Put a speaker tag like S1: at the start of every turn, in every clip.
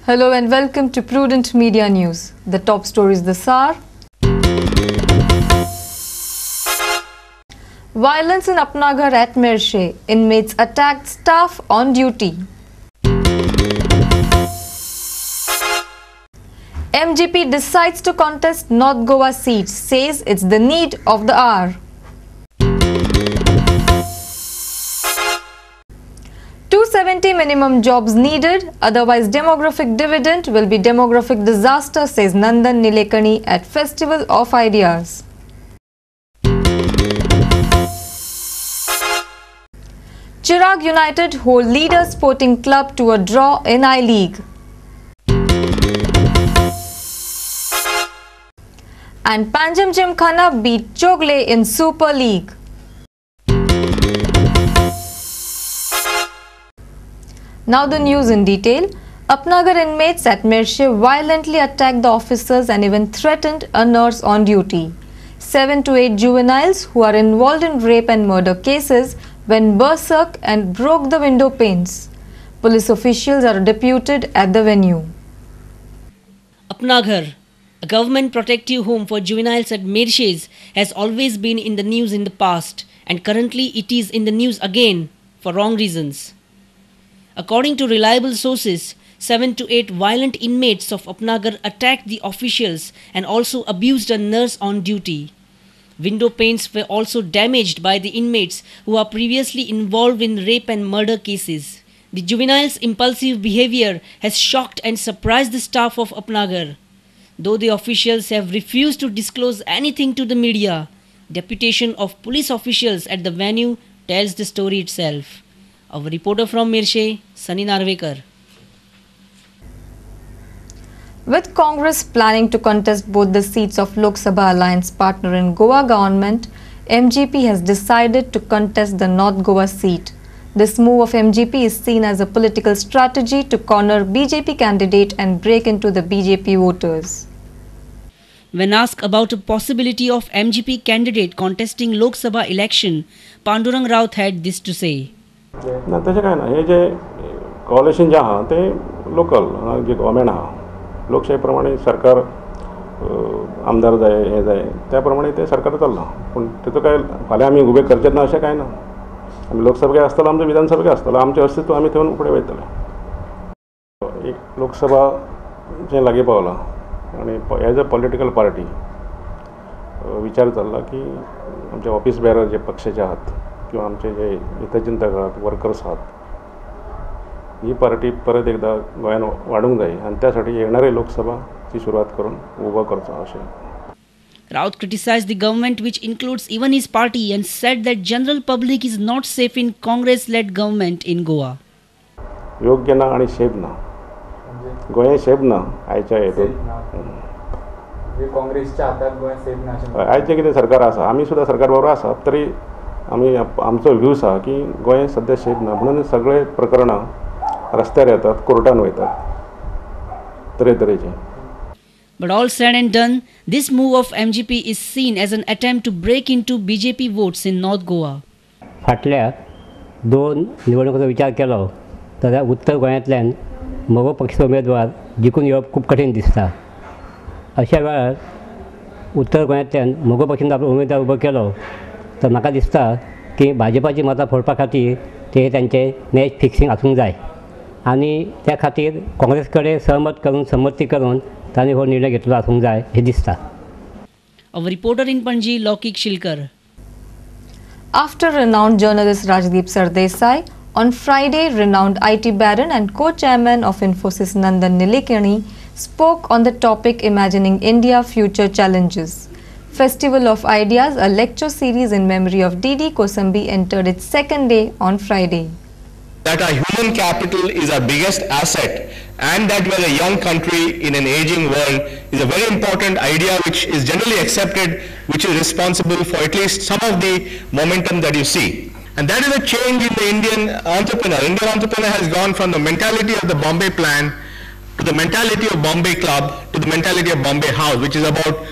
S1: Hello and welcome to Prudent Media News. The top stories this hour. Violence in Apnagar at Mirshe. Inmates attacked staff on duty. MGP decides to contest North Goa seat. Says it's the need of the hour. 270 minimum jobs needed, otherwise demographic dividend will be demographic disaster, says Nandan Nilekani at Festival of Ideas. Chirag United hold Leaders Sporting Club to a draw in I-League. And Panjim Gymkhana beat Chogle in Super League. Now the news in detail. Apnagar inmates at Mirshe violently attacked the officers and even threatened a nurse on duty. 7 to 8 juveniles who are involved in rape and murder cases went berserk and broke the window panes. Police officials are deputed at the venue.
S2: Apnagar, a government protective home for juveniles at Mirshe, has always been in the news in the past, and currently it is in the news again for wrong reasons. According to reliable sources, 7 to 8 violent inmates of Apnagar attacked the officials and also abused a nurse on duty. Window panes were also damaged by the inmates who are previously involved in rape and murder cases. The juveniles' impulsive behavior has shocked and surprised the staff of Apnagar. Though the officials have refused to disclose anything to the media, deputation of police officials at the venue tells the story itself. Our reporter from Mirshe, Sunny Narvekar.
S1: With Congress planning to contest both the seats of Lok Sabha alliance partner in Goa government, MGP has decided to contest the North Goa seat. This move of MGP is seen as a political strategy to corner BJP candidate and break into the BJP voters.
S2: When asked about a possibility of MGP candidate contesting Lok Sabha election, Pandurang Raut had this to say.
S3: ना तशें कांय ना हे जे coalition जें आहा तें local जे government आहा लोकशाही प्रमाणे सरकार आमदार जाय हे जाय त्या प्रमाणे तें सरकार चल्लां पूण तेचो काय फाल्यां आमी उबें करचें ना अशें कांय ना आमी लोकसभेक आसतलो आमचो विधानसभेक आसतलो आमचें अस्तित्व आमी थंय फुडें वयतले एक लोकसभा जें लागीं पावलां आनी एज अ पॉलिटिकल पार्टी विचार चल्ला की आमचे ऑफिस बेरर जे पक्षाचे आहात किंवा आमचे जे हितचिंतक आहात वर्कर्स आहात ही पार्टी परत एकदा गोंयान वाडूंक जाय आनी त्या साठी येणारे लोकसभाची सुरवात करून उबो करचो अशें.
S2: Raut criticized the government, which includes even his party, and said that general public is not safe in Congress-led government in Goa.
S3: योग्य ना आणि सेफ ना गोंय सेफ ना आयच्या हेतून
S4: काँग्रेसच्या हातात गोंय सेफ ना
S3: आयचें कितें सरकार आसा आमी सुद्दां सरकार बरोबर आसा तरी आमी आमचो व्ह्यूज आहा की गोंय सद्या सेफ ना म्हणून सगळे प्रकरणां रस्त्यार येतात कोर्टान वयतात तरेतरेचे.
S2: But all said and done, this move of MGP is seen as an attempt to break into BJP votes in North Goa.
S5: फाटल्या 2 निवडणुकांचो विचार केलो जाल्यार उत्तर गोंयांतल्यान म्हजो पक्षाचो उमेदवार जिखून येवप खूब कठीण दिसता. अशा वेळार उत्तर गोंयांतल्यान म्हजो पक्षान आपलो उमेदवार उबो केलो तर म्हाका दिसता की भाजपाची मतां फोडपा खातीर ते तेंचे मॅच फिक्सिंग आसूंक जाय आनी त्या खातीर काँग्रेस कडेन संमती करून तांणी हो निर्णय घेतलो आसूंक जाय हें दिसता.
S2: Our reporter in Panji, Lokik Shilkar.
S1: After renowned journalist Rajdeep Sardesai, on Friday, renowned IT baron and co-chairman of Infosys Nandan Nilekani spoke on the topic Imagining India Future Challenges. Festival of Ideas, a lecture series in memory of D.D. Kosambi, entered its second day on Friday.
S6: That our human capital is our biggest asset and that we're a young country in an aging world is a very important idea which is generally accepted, which is responsible for at least some of the momentum that you see. And that is a change in the Indian entrepreneur. Indian entrepreneur has gone from the mentality of the Bombay plan to the mentality of Bombay Club to the mentality of Bombay House, which is about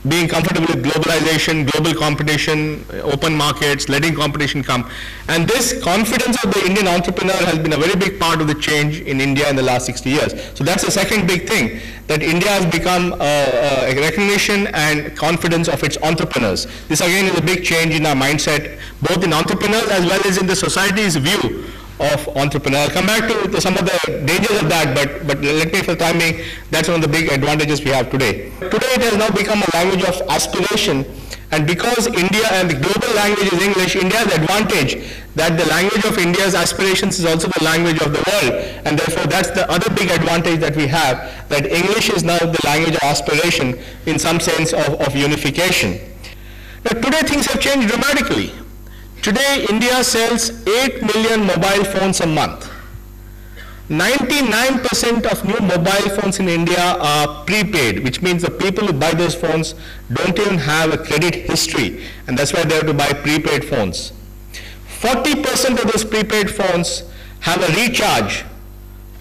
S6: being comfortable with globalization, global competition, open markets, letting competition come. And this confidence of the Indian entrepreneur has been a very big part of the change in India in the last 60 years. So that's the second big thing, that India has become a recognition and confidence of its entrepreneurs. This again is a big change in our mindset, both in entrepreneurs as well as in the society's view of entrepreneurs. I'll come back to some of the dangers of that, but let me, for the time being, that's one of the big advantages we have today. Today it has now become a language of aspiration, and because India and the global language is English, India has the advantage that the language of India's aspirations is also the language of the world, and therefore that's the other big advantage that we have, that English is now the language of aspiration in some sense of unification. Now today things have changed dramatically. Today, India sells 8 million mobile phones a month. 99% of new mobile phones in India are prepaid, which means the people who buy those phones don't even have a credit history, and that's why they have to buy prepaid phones. 40% of those prepaid phones have a recharge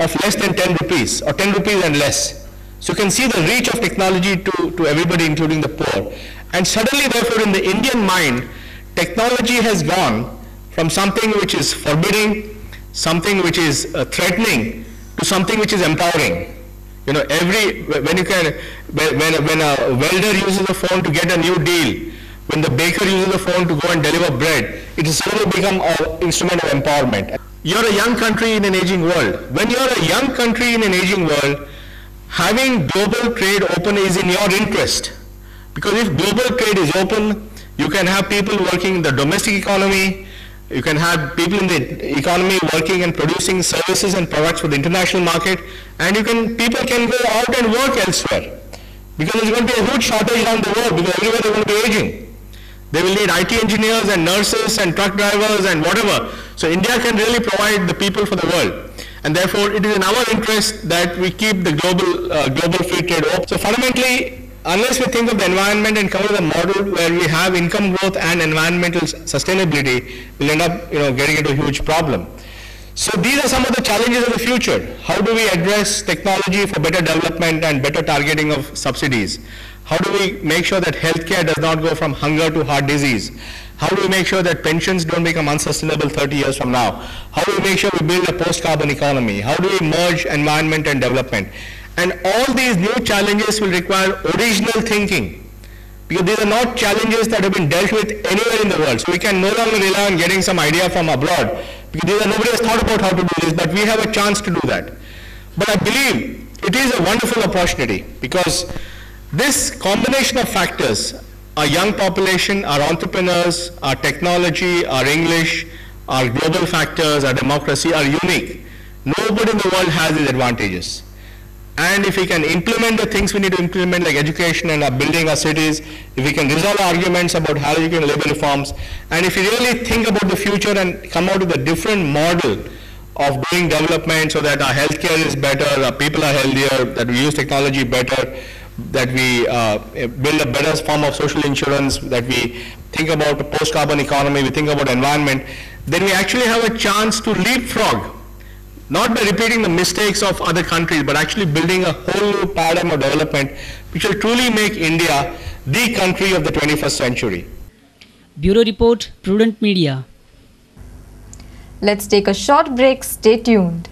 S6: of less than 10 rupees, or 10 rupees and less. So you can see the reach of technology to everybody, including the poor. And suddenly, therefore, in the Indian mind, technology has gone from something which is forbidding, something which is threatening, to something which is empowering. You know, when a welder uses a phone to get a new deal, when the baker uses a phone to go and deliver bread, it has suddenly become an instrument of empowerment. You're a young country in an aging world. When you're a young country in an aging world, having global trade open is in your interest. Because if global trade is open, you can have people working in the domestic economy, you can have people in the economy working and producing services and products for the international market, and people can go out and work elsewhere. Because there's going to be a huge shortage around the world, because everywhere they're going to be aging. They will need IT engineers and nurses and truck drivers and whatever. So India can really provide the people for the world. And therefore it is in our interest that we keep the global free trade open. So fundamentally, unless we think of the environment and come up with a model where we have income growth and environmental sustainability, we'll end up getting into a huge problem. So these are some of the challenges of the future. How do we address technology for better development and better targeting of subsidies? How do we make sure that healthcare does not go from hunger to heart disease? How do we make sure that pensions don't become unsustainable 30 years from now? How do we make sure we build a post-carbon economy? How do we merge environment and development? And all these new challenges will require original thinking, because these are not challenges that have been dealt with anywhere in the world. So we can no longer rely on getting some idea from abroad, because nobody has thought about how to do this, but we have a chance to do that. But I believe it is a wonderful opportunity, because this combination of factors, our young population, our entrepreneurs, our technology, our English, our global factors, our democracy are unique. Nobody in the world has these advantages. And if we can implement the things we need to implement, like education and building our cities, if we can resolve arguments about how you can labor reforms, and if we really think about the future and come out with a different model of doing development so that our healthcare is better, our people are healthier, that we use technology better, that we build a better form of social insurance, that we think about a post-carbon economy, we think about environment, then we actually have a chance to leapfrog. Not by repeating the mistakes of other countries, but actually building a whole new paradigm of development which will truly make India the country of the 21st century.
S2: Bureau Report, Prudent Media.
S1: Let's take a short break. Stay tuned.